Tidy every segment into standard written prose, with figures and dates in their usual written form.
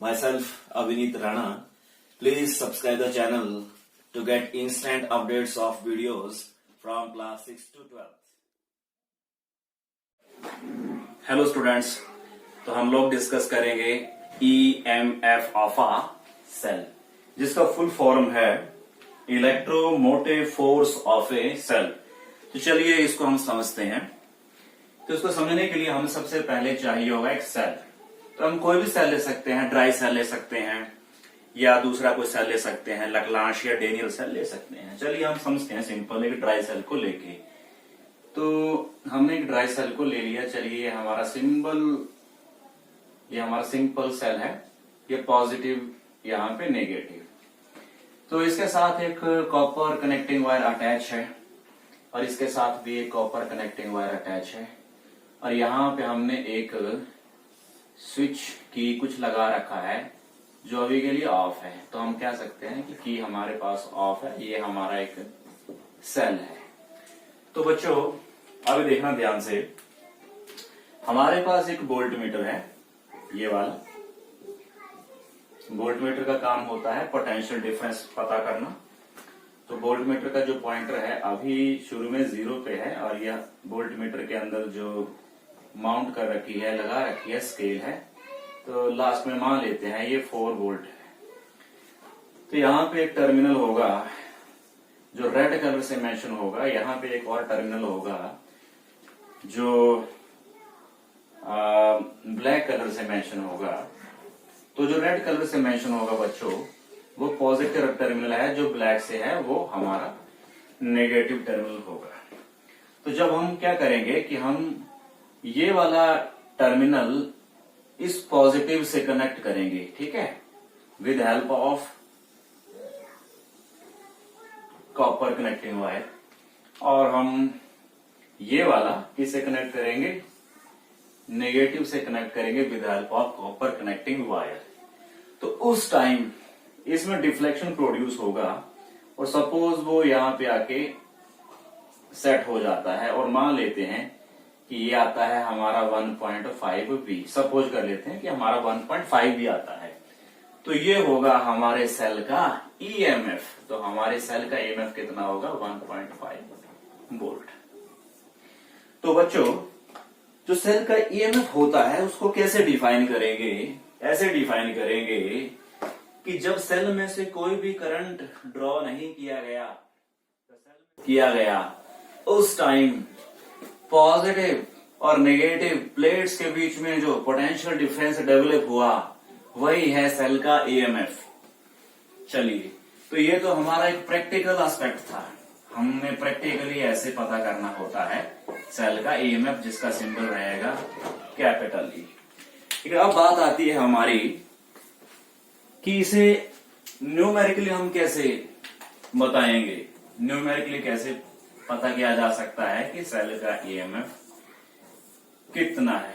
myself Avinit Rana. Please subscribe the channel to get instant updates of videos from class 6 to 12. Hello students, तो हम लोग discuss करेंगे EMF of a cell, जिसका full form है electromotive force of a cell. तो चलिए इसको हम समझते हैं। तो इसको समझने के लिए हमें सबसे पहले चाहिए होगा एक सेल। तो हम कोई भी सेल ले सकते हैं, ड्राई सेल ले सकते हैं या दूसरा कोई सेल ले सकते हैं, लक्लांश या डेनियल सेल ले सकते हैं। चलिए हम समझते हैं सिंपल एक ड्राई सेल को लेके। तो हमने एक ड्राई सेल को ले लिया। चलिए ये हमारा सिंपल सेल है, ये पॉजिटिव यहाँ पे नेगेटिव। तो इसके साथ एक कॉपर कनेक्टिंग वायर अटैच है और इसके साथ भी एक कॉपर कनेक्टिंग वायर अटैच है और यहाँ पे हमने एक स्विच की कुछ लगा रखा है जो अभी के लिए ऑफ है। तो हम कह सकते हैं कि की हमारे पास ऑफ है, ये हमारा एक सेल है। तो बच्चों अभी देखना ध्यान से, हमारे पास एक वोल्ट मीटर है, ये वाला वोल्ट मीटर का काम होता है पोटेंशियल डिफरेंस पता करना। तो वोल्ट मीटर का जो पॉइंटर है अभी शुरू में 0 पे है और यह वोल्ट मीटर के अंदर जो माउंट कर रखी है, लगा रखी है, स्केल है। तो लास्ट में मान लेते हैं ये 4 वोल्ट है। तो यहाँ पे एक टर्मिनल होगा जो रेड कलर से मेंशन होगा, यहाँ पे एक और टर्मिनल होगा जो ब्लैक कलर से मेंशन होगा। तो जो रेड कलर से मेंशन होगा बच्चों वो पॉजिटिव टर्मिनल है, जो ब्लैक से है वो हमारा नेगेटिव टर्मिनल होगा। तो जब हम क्या करेंगे कि हम ये वाला टर्मिनल इस पॉजिटिव से कनेक्ट करेंगे, ठीक है, with help of copper connecting wire, और हम ये वाला किससे कनेक्ट करेंगे, नेगेटिव से कनेक्ट करेंगे with help of copper connecting wire. तो उस टाइम इसमें डिफ्लेक्शन प्रोड्यूस होगा और सपोज वो यहाँ पे आके सेट हो जाता है और मान लेते हैं कि ये आता है हमारा 1.5 भी, सपोज कर लेते हैं कि हमारा 1.5 भी आता है। तो ये होगा हमारे सेल का EMF। तो हमारे सेल का EMF कितना होगा, 1.5 वोल्ट। तो बच्चों जो सेल का EMF होता है उसको कैसे डिफाइन करेंगे, ऐसे डिफाइन करेंगे कि जब सेल में से कोई भी करंट ड्रॉ नहीं किया गया उस टाइम पॉजिटिव और नेगेटिव प्लेट्स के बीच में जो पोटेंशियल डिफरेंस डेवलप हुआ वही है सेल का EMF। चलिए, तो ये तो हमारा एक प्रैक्टिकल एस्पेक्ट था, हमने प्रैक्टिकली ऐसे पता करना होता है सेल का EMF, जिसका सिंबल रहेगा कैपिटल E। ठीक है, अब बात आती है हमारी कि इसे न्यूमेरिकली हम कैसे बताएंगे, न्यूमेरिकली कैसे पता किया जा सकता है कि सेल का EMF कितना है।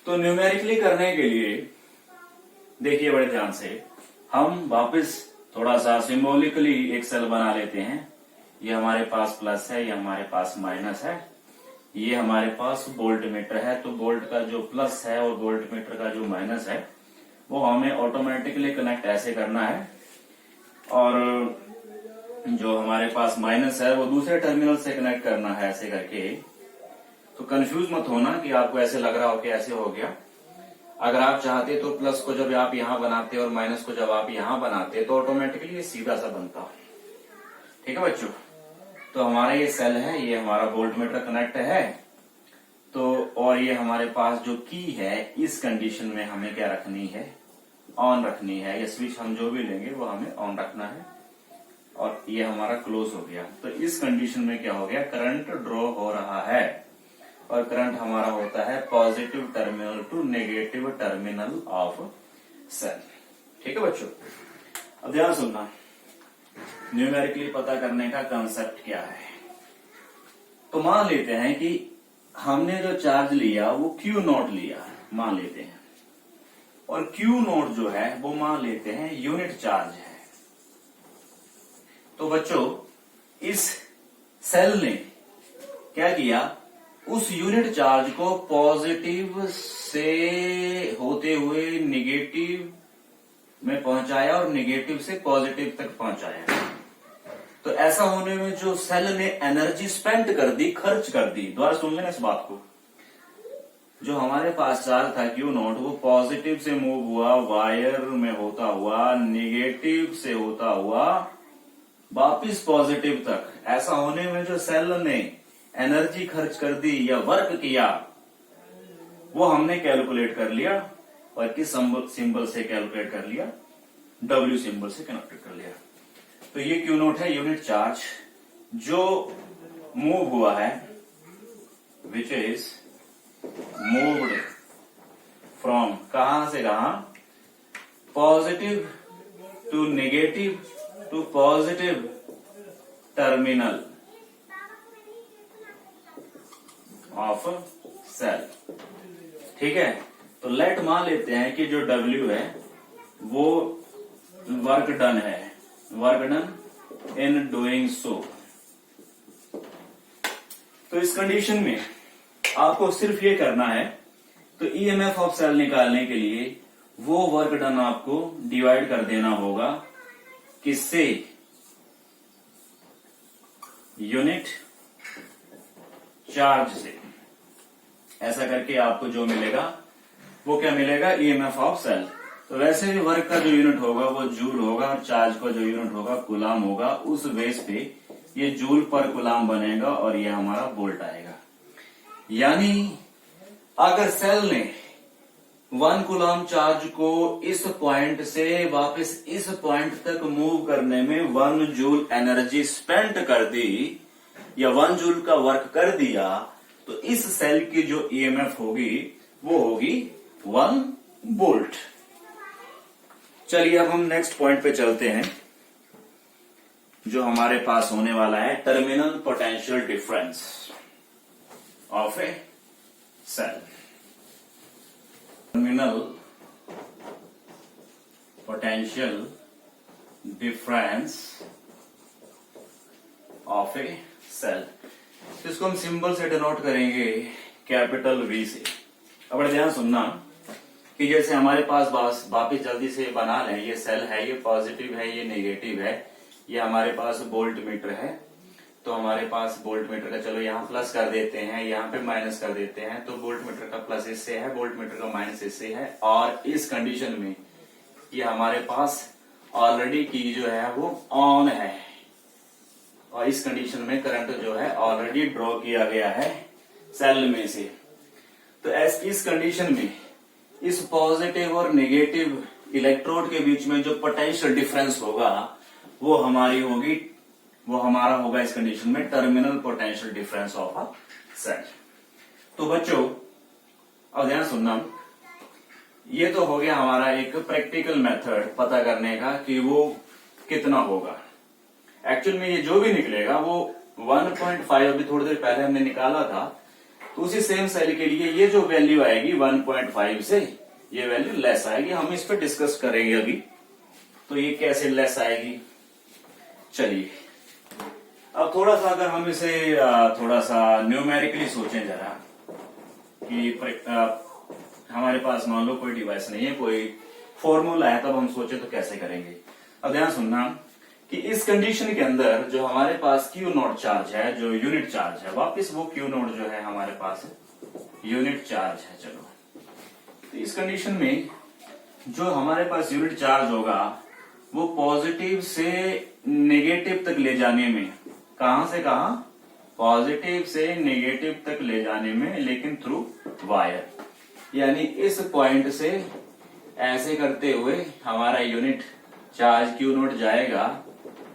तो न्यूमेरिकली करने के लिए देखिए बड़े ध्यान से, हम वापस थोड़ा सा सिंबॉलिकली एक सेल बना लेते हैं। ये हमारे पास प्लस है, ये हमारे पास माइनस है, ये हमारे पास वोल्ट मीटर है। तो वोल्ट का जो प्लस है और वोल्ट मीटर का जो माइनस है वो हमें ऑटोमेटिकली कनेक्ट ऐसे करना है और जो हमारे पास माइनस है वो दूसरे टर्मिनल से कनेक्ट करना है ऐसे करके। तो कंफ्यूज मत होना कि आपको ऐसे लग रहा हो कि ऐसे हो गया। अगर आप चाहते तो प्लस को जब आप यहां बनाते और माइनस को जब आप यहां बनाते तो ऑटोमेटिकली ये सीधा सा बनता। ठीक है बच्चों, तो हमारा ये सेल है, ये हमारा वोल्ट मीटर कनेक्ट है। तो और ये हमारे पास जो की है इस कंडीशन में हमें क्या रखनी है, ऑन रखनी है। ये स्विच हम जो भी लेंगे वो हमें ऑन रखना है और ये हमारा क्लोज हो गया। तो इस कंडीशन में क्या हो गया, करंट ड्रॉ हो रहा है और करंट हमारा होता है positive terminal to negative terminal of cell. ठीक है बच्चों, अब ध्यान सुनना, न्यूमेरिकली पता करने का कंसेप्ट क्या है। तो मान लेते हैं कि हमने जो चार्ज लिया वो Q0 लिया मान लेते हैं, और Q0 जो है वो मान लेते हैं यूनिट चार्ज है। तो बच्चों इस सेल ने क्या किया, उस यूनिट चार्ज को पॉजिटिव से होते हुए निगेटिव में पहुंचाया और निगेटिव से पॉजिटिव तक पहुंचाया। तो ऐसा होने में जो सेल ने एनर्जी स्पेंड कर दी, खर्च कर दी, दोबारा सुन लेना इस बात को, जो हमारे पास चार्ज था क्यू नॉट वो पॉजिटिव से मूव हुआ वायर में होता हुआ, निगेटिव से होता हुआ वापिस पॉजिटिव तक। ऐसा होने में जो सेल ने एनर्जी खर्च कर दी या वर्क किया वो हमने कैलकुलेट कर लिया, और किस सिंबल से कैलकुलेट कर लिया, W सिंबल से कनेक्ट कर लिया। तो ये क्यू नॉट है यूनिट चार्ज जो मूव हुआ है, विच इज मूव्ड फ्रॉम कहां से कहां, positive to negative to positive terminal of cell. ठीक है, तो लेट मान लेते हैं कि जो W है वो वर्क डन है, work done in doing so. तो इस कंडीशन में आपको सिर्फ ये करना है, तो ईएमएफ ऑफ सेल निकालने के लिए वो वर्क डन आपको डिवाइड कर देना होगा किससे, यूनिट चार्ज से। ऐसा करके आपको जो मिलेगा वो क्या मिलेगा, ईएमएफ ऑफ सेल। तो वैसे भी वर्क का जो यूनिट होगा वो जूल होगा और चार्ज का जो यूनिट होगा कुलाम होगा। उस बेस पे ये जूल पर कुलाम बनेगा और ये हमारा वोल्ट आएगा। यानी अगर सेल ने 1 कुलाम चार्ज को इस पॉइंट से वापस इस पॉइंट तक मूव करने में 1 जूल एनर्जी स्पेंड कर दी या 1 जूल का वर्क कर दिया, तो इस सेल की जो ईएमएफ होगी वो होगी 1 वोल्ट। चलिए अब हम नेक्स्ट पॉइंट पे चलते हैं, जो हमारे पास होने वाला है terminal potential difference of a cell. Terminal potential difference of a cell, इसको हम सिंबल से डिनोट करेंगे कैपिटल V से। अब बड़े ध्यान सुनना कि जैसे हमारे पास वापिस जल्दी से बना लें, ये सेल है, ये पॉजिटिव है, ये नेगेटिव है, ये हमारे पास वोल्ट मीटर है। तो हमारे पास वोल्ट मीटर का, चलो यहाँ प्लस कर देते हैं, यहाँ पे माइनस कर देते हैं। तो वोल्ट मीटर का प्लस इससे है, वोल्ट मीटर का माइनस इससे है। और इस कंडीशन में ये हमारे पास ऑलरेडी की जो है वो ऑन है, और इस कंडीशन में करंट जो है ऑलरेडी ड्रॉ किया गया है सेल में से। तो इस कंडीशन में इस पॉजिटिव और नेगेटिव इलेक्ट्रोड के बीच में जो पोटेंशियल डिफरेंस होगा वो हमारा होगा इस कंडीशन में terminal potential difference of a cell. तो बच्चों अब ध्यान सुनना, ये तो हो गया हमारा एक प्रैक्टिकल मेथड पता करने का कि वो कितना होगा। एक्चुअल में ये जो भी निकलेगा वो 1.5 अभी थोड़ी देर पहले हमने निकाला था, तो उसी सेम सेल के लिए ये जो वैल्यू आएगी 1.5 से ये वैल्यू लेस आएगी। हम इस पे डिस्कस करेंगे अभी, तो ये कैसे लेस आएगी। चलिए अब थोड़ा सा अगर हम इसे थोड़ा सा न्यूमेरिकली सोचें जरा, कि हमारे पास मान लो कोई डिवाइस नहीं है, कोई फॉर्मूला है, तब हम सोचे तो कैसे करेंगे। अब ध्यान सुनना कि इस कंडीशन के अंदर जो हमारे पास क्यू नॉट चार्ज है, जो यूनिट चार्ज है, वापिस वो क्यू नॉट जो है हमारे पास यूनिट चार्ज है। चलो तो इस कंडीशन में जो हमारे पास यूनिट चार्ज होगा वो पॉजिटिव से नेगेटिव तक ले जाने में, कहां से कहां, पॉजिटिव से नेगेटिव तक ले जाने में, लेकिन थ्रू वायर। यानी इस पॉइंट से ऐसे करते हुए हमारा यूनिट चार्ज क्यू नॉट जाएगा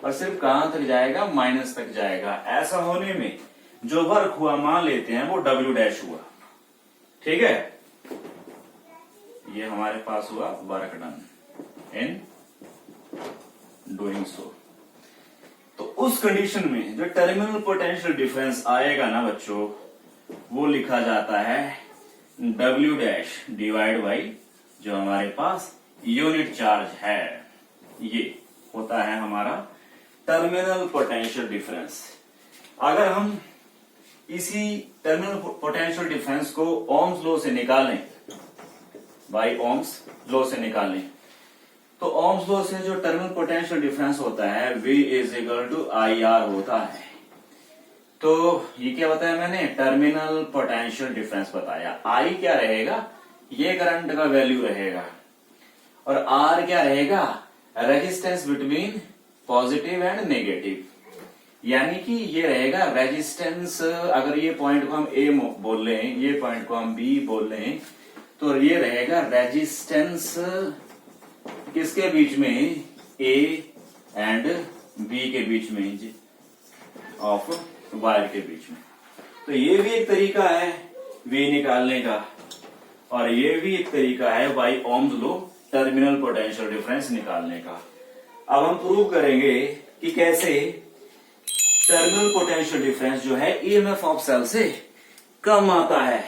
और सिर्फ कहां तक जाएगा, माइनस तक जाएगा। ऐसा होने में जो वर्क हुआ मान लेते हैं वो W डैश हुआ। ठीक है, ये हमारे पास हुआ work done in doing so. तो उस कंडीशन में जो टर्मिनल पोटेंशियल डिफरेंस आएगा ना बच्चों, वो लिखा जाता है W डैश डिवाइड बाई जो हमारे पास यूनिट चार्ज है, ये होता है हमारा टर्मिनल पोटेंशियल डिफरेंस। अगर हम इसी टर्मिनल पोटेंशियल डिफरेंस को ओम्स लॉ से निकालें, बाय ओम्स लॉ से निकालें, तो ओम्स लॉ से जो टर्मिनल पोटेंशियल डिफरेंस होता है V is equal to IR होता है। तो ये क्या बताया मैंने, टर्मिनल पोटेंशियल डिफरेंस बताया। I क्या रहेगा, ये करंट का वैल्यू रहेगा, और R क्या रहेगा, resistance between positive and negative, यानी कि ये रहेगा रेजिस्टेंस। अगर ये पॉइंट को हम A बोल रहे हैं, ये पॉइंट को हम B बोल रहे हैं, तो ये रहेगा रेजिस्टेंस किसके बीच में, A एंड B के बीच में, ऑफ वायर के बीच में। तो ये भी एक तरीका है V निकालने का, और ये भी एक तरीका है by Ohm's law terminal potential difference निकालने का। अब हम प्रूव करेंगे कि कैसे टर्मिनल पोटेंशियल डिफरेंस जो है ईएमएफ ऑफ सेल से कम आता है।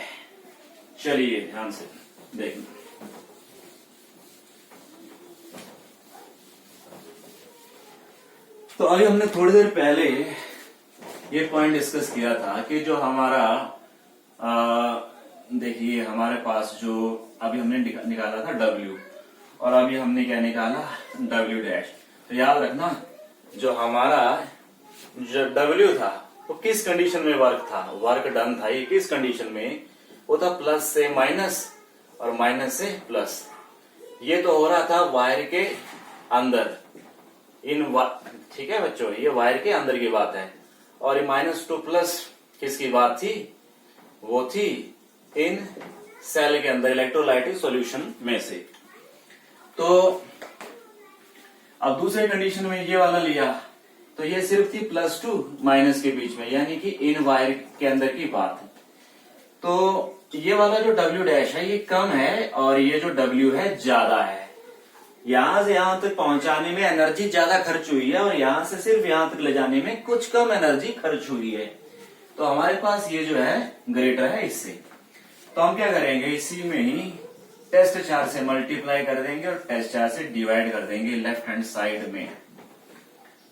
चलिए ध्यान से देखना। तो अभी हमने थोड़ी देर पहले ये पॉइंट डिस्कस किया था कि जो हमारा देखिए हमारे पास जो अभी हमने निकाला था W, और अभी हमने क्या निकाला, W डैश। तो याद रखना, जो हमारा जो W था वो किस कंडीशन में वर्क था, वर्क डन था, ये किस कंडीशन में, वो था प्लस से माइनस और माइनस से प्लस। ये तो हो रहा था वायर के अंदर, ठीक है बच्चों, ये वायर के अंदर की बात है। और ये माइनस टू प्लस किसकी बात थी, वो थी इन सेल के अंदर इलेक्ट्रोलाइटिक सॉल्यूशन में से। तो अब दूसरे कंडीशन में ये वाला लिया, तो ये सिर्फ थी प्लस टू माइनस के बीच में, यानी कि इन वायर के अंदर की बात है। तो ये वाला जो W डैश है ये कम है, और ये जो W है ज्यादा है। यहां से यहां तक पहुंचाने में एनर्जी ज्यादा खर्च हुई है, और यहां से सिर्फ यहां तक ले जाने में कुछ कम एनर्जी खर्च हुई है। तो हमारे पास ये जो है ग्रेटर है इससे। तो हम क्या करेंगे, इसी में ही टेस्ट चार्ज से मल्टीप्लाई कर देंगे और टेस्ट चार्ज से डिवाइड कर देंगे लेफ्ट हैंड साइड में।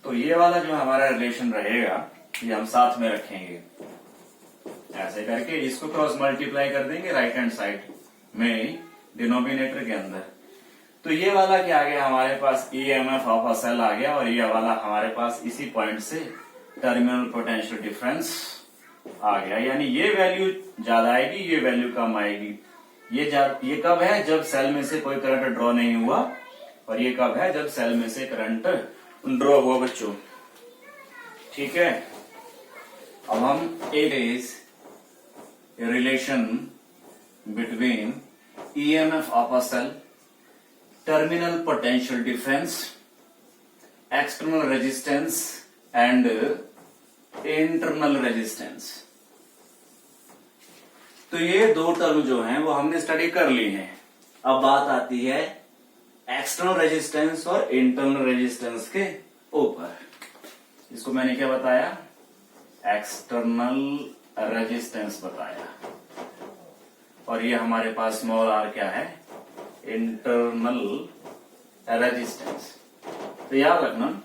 तो ये वाला जो हमारा रिलेशन रहेगा ये हम साथ में रखेंगे, ऐसे करके इसको क्रॉस मल्टीप्लाई कर देंगे राइट हैंड साइड में डिनोमिनेटर के अंदर। तो ये वाला क्या आ गया हमारे पास, ईएमएफ ऑफ अ सेल आ गया, और ये वाला हमारे पास इसी पॉइंट से टर्मिनल पोटेंशियल डिफरेंस आ गया। यानी ये वैल्यू ज्यादा आएगी, ये वैल्यू कम आएगी। ये कब है, जब सेल में से कोई करंट ड्रॉ नहीं हुआ, और ये कब है, जब सेल में से करंट ड्रॉ हुआ बच्चों। ठीक है, अब हम एक relation between EMF of a cell, terminal potential difference, external resistance and internal resistance. तो ये दो टर्म जो हैं वो हमने स्टडी कर ली हैं। अब बात आती है एक्सटर्नल रेजिस्टेंस और इंटरनल रेजिस्टेंस के ऊपर। इसको मैंने क्या बताया, एक्सटर्नल रेजिस्टेंस बताया, और ये हमारे पास स्मॉल r क्या है, इंटरनल रेजिस्टेंस। तो याद रखना,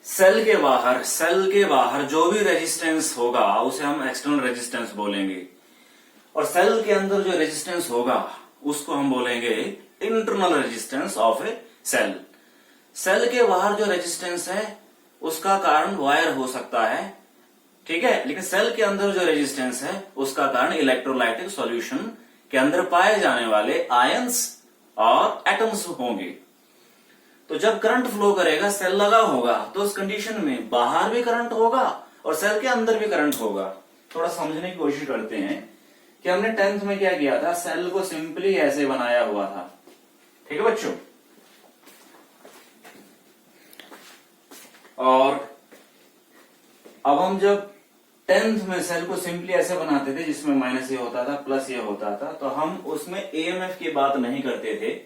सेल के बाहर जो भी रेजिस्टेंस होगा उसे हम एक्सटर्नल रेजिस्टेंस बोलेंगे, और सेल के अंदर जो रेजिस्टेंस होगा उसको हम बोलेंगे internal resistance of a cell. Cell के बाहर जो रेजिस्टेंस है उसका कारण वायर हो सकता है, ठीक है, लेकिन सेल के अंदर जो रेजिस्टेंस है उसका कारण इलेक्ट्रोलाइटिक सॉल्यूशन के अंदर पाए जाने वाले आयंस और एटम्स होंगे। तो जब करंट फ्लो करेगा, सेल लगा होगा, तो उस कंडीशन में बाहर भी करंट होगा और सेल के अंदर भी करंट होगा। थोड़ा समझने की कोशिश करते हैं कि हमने 10th में क्या किया था, सेल को सिंपली ऐसे बनाया हुआ था, ठीक है बच्चों। और अब हम जब 10th में सेल को सिंपली ऐसे बनाते थे जिसमें माइनस ये होता था प्लस ये होता था, तो हम उसमें एएमएफ की बात नहीं करते थे,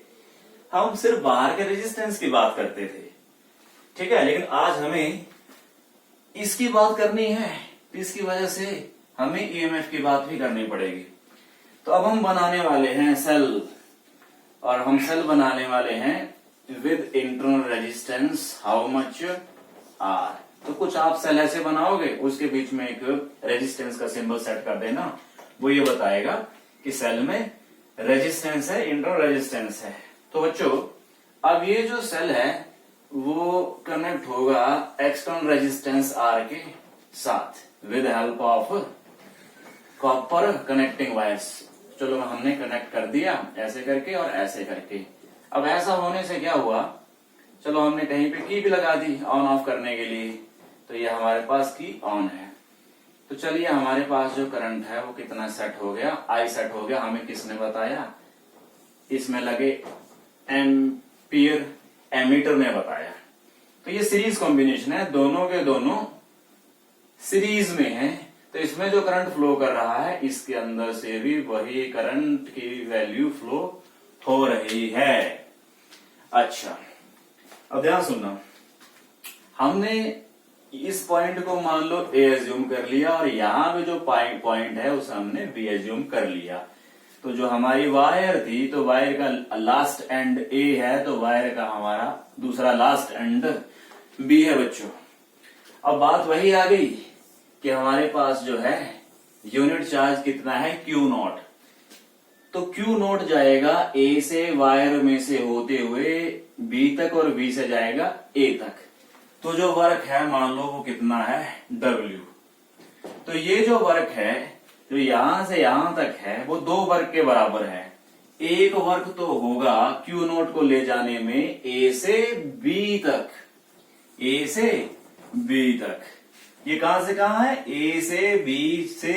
हम सिर्फ बाहर के रेजिस्टेंस की बात करते थे, ठीक है। लेकिन आज हमें इसकी बात करनी है, इसकी वजह से हमें ईएमएफ की बात भी करनी पड़ेगी। तो अब हम बनाने वाले हैं सेल, और हम सेल बनाने वाले हैं with internal resistance how much, R. तो कुछ आप सेल ऐसे बनाओगे, उसके बीच में एक रेजिस्टेंस का सिंबल सेट कर देना, वो ये बताएगा कि सेल में रेजिस्टेंस है, इंटरनल रेजिस्टेंस है। तो बच्चों अब ये जो सेल है वो कनेक्ट होगा एक्सटर्नल रेजिस्टेंस आर के साथ with help of copper connecting wires. चलो हमने कनेक्ट कर दिया ऐसे करके और ऐसे करके। अब ऐसा होने से क्या हुआ, चलो हमने कहीं पे की भी लगा दी ऑन ऑफ करने के लिए, तो ये हमारे पास की ऑन है। तो चलिए हमारे पास जो करंट है वो कितना सेट हो गया, आई सेट हो गया। हमें किसने बताया, इसमें लगे एम्पियर एमीटर ने बताया। तो ये सीरीज कॉम्बिनेशन है, दोनों के दोनों सीरीज में है, तो इसमें जो करंट फ्लो कर रहा है इसके अंदर से भी वही करंट की वैल्यू फ्लो हो रही है। अच्छा अब ध्यान सुनना, हमने इस पॉइंट को मान लो ए एज्यूम कर लिया और यहां पे जो पॉइंट है उसे हमने बी एज्यूम कर लिया। तो जो हमारी वायर थी, तो वायर का लास्ट एंड ए है, तो वायर का हमारा दूसरा लास्ट एंड बी है बच्चों। अब बात वही आ गई कि हमारे पास जो है यूनिट चार्ज कितना है, क्यू नॉट। तो क्यू नॉट जाएगा ए से वायर में से होते हुए बी तक और बी से जाएगा ए तक। तो जो वर्क है मान लो वो कितना है, डब्ल्यू। तो ये जो वर्क है जो यहां से यहां तक है वो दो वर्क के बराबर है। एक वर्क तो होगा क्यू नॉट को ले जाने में ए से बी तक, ए से बी तक। ये कहां से कहां है, ए से बी से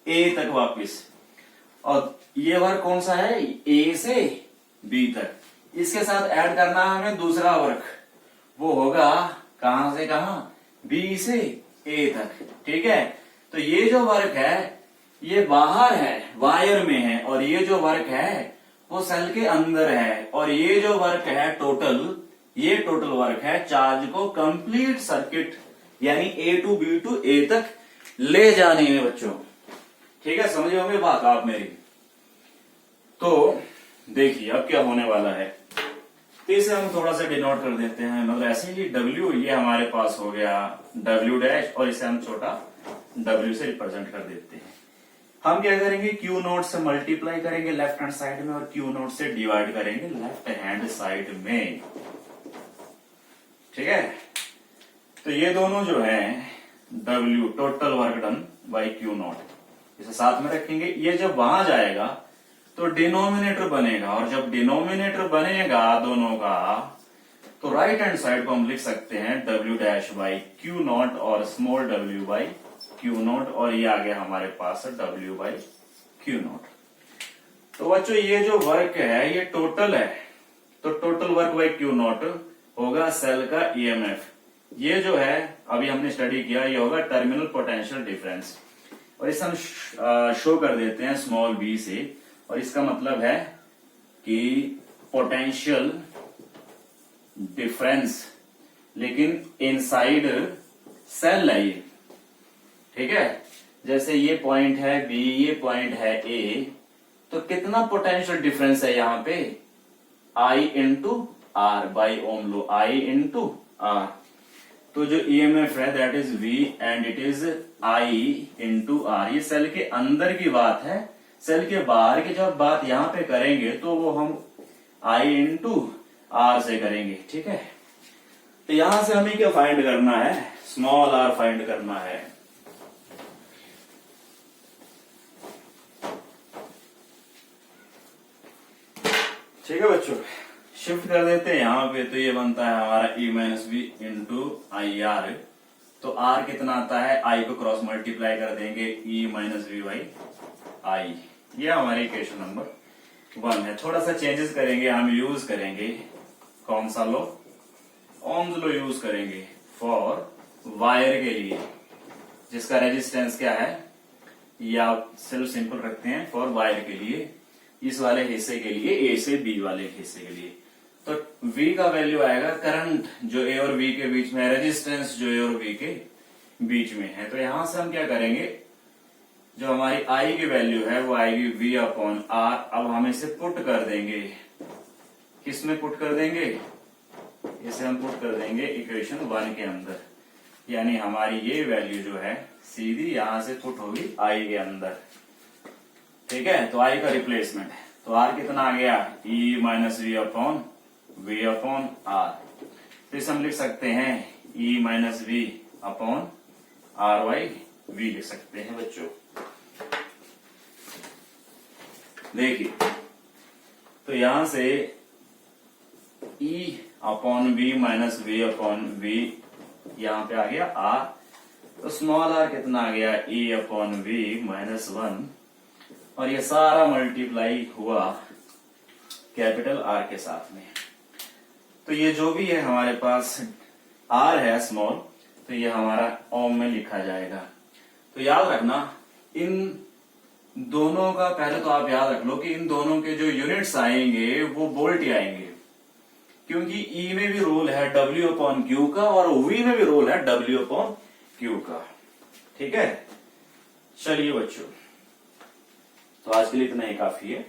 ए तक वापस। और ये वर्क कौन सा है, ए से बी तक। इसके साथ ऐड करना है हमें दूसरा वर्क, वो होगा कहां से कहां, बी से ए तक। ठीक है, तो ये जो वर्क है ये बाहर है, वायर में है, और ये जो वर्क है वो सेल के अंदर है। और ये जो वर्क है टोटल, ये टोटल वर्क है चार्ज को कंप्लीट सर्किट यानी ए टू बी टू ए तक ले जाने में बच्चों। ठीक है, समझे होंगे बात आप मेरी। तो देखिए अब क्या होने वाला है, तो इसे हम थोड़ा सा डिनोट कर देते हैं, मतलब ऐसे ही डब्ल्यू ये हमारे पास हो गया डब्ल्यू डैश, और इसे हम छोटा डब्ल्यू से रिप्रेजेंट कर देते हैं। हम क्या करेंगे, क्यू नोट से मल्टीप्लाई करेंगे लेफ्ट हैंड साइड में, और क्यू नोट से डिवाइड करेंगे लेफ्ट हैंड साइड में। ठीक है, तो ये दोनों जो है W total work done by Q note इसे साथ में रखेंगे। ये जब वहां जाएगा तो डिनोमिनेटर बनेगा, और जब डिनोमिनेटर बनेगा दोनों का, तो राइट हैंड साइड को हम लिख सकते हैं W dash by Q naught और small W by Q naught, और ये आ गया हमारे पास डब्ल्यू बाई क्यू नॉट। तो बच्चों ये जो वर्क है ये टोटल है, तो total work by Q not होगा सेल का ईएमएफ। ये जो है अभी हमने स्टडी किया, ये होगा टर्मिनल पोटेंशियल डिफरेंस, और इसे हम शो कर देते हैं स्मॉल बी से, और इसका मतलब है कि पोटेंशियल डिफरेंस, लेकिन इनसाइड सेल है ये। ठीक है, जैसे ये पॉइंट है बी, ये पॉइंट है ए, तो कितना पोटेंशियल डिफरेंस है यहाँ पे, I into R by ohm law, I into R. तो जो ईएमएफ है that is V and it is I into R. ये सेल के अंदर की बात है, सेल के बाहर की जब बात यहां पे करेंगे तो वो हम आई इंटू आर से करेंगे। ठीक है, तो यहां से हमें क्या फाइंड करना है, स्मॉल आर फाइंड करना है। ठीक है बच्चों, शिफ्ट कर देते हैं यहाँ पे, तो ये बनता है हमारा E minus B into I R. तो आर कितना आता है, आई को क्रॉस मल्टीप्लाई कर देंगे E minus B by I. ये हमारी इक्वेशन नंबर 1 है। थोड़ा सा चेंजेस करेंगे, हम यूज करेंगे कौन सा लो, ओम्स लो यूज करेंगे फॉर वायर के लिए, जिसका रेजिस्टेंस क्या है, या सिर्फ सिंपल रखते हैं फॉर वायर के लिए, इस वाले हिस्से के लिए, ए से बी वाले हिस्से के लिए। तो V का वैल्यू आएगा करंट जो ए और बी के बीच में, रेजिस्टेंस जो ए और बी के बीच में है। तो यहां से हम क्या करेंगे, जो हमारी I की वैल्यू है वो आएगी V अपॉन R। अब हम इसे पुट कर देंगे, किस में पुट कर देंगे, इसे हम पुट कर देंगे इक्वेशन 1 के अंदर। यानी हमारी ये वैल्यू जो है सीधी यहां से पुट होगी आई के अंदर। ठीक है, तो आई का रिप्लेसमेंट है, तो आर कितना आ गया, E minus V upon R. तो इसे हम लिख सकते हैं E minus V upon R Y V लिख सकते हैं बच्चों। देखिए, तो यहां से E upon V minus V upon V यहां पे आ गया आर, तो स्मॉल आर कितना आ गया, ई अपॉन वी माइनस 1, और ये सारा मल्टीप्लाई हुआ कैपिटल आर के साथ में। तो ये जो भी है हमारे पास आर है स्मॉल, तो ये हमारा ओम में लिखा जाएगा। तो याद रखना, इन दोनों का पहले तो आप याद रख लो कि इन दोनों के जो यूनिट्स आएंगे वो वोल्ट ही आएंगे, क्योंकि ई में भी रोल है W अपॉन क्यू का और V में भी रोल है W अपॉन क्यू का। ठीक है, चलिए बच्चों, तो आज के लिए इतना ही काफी है।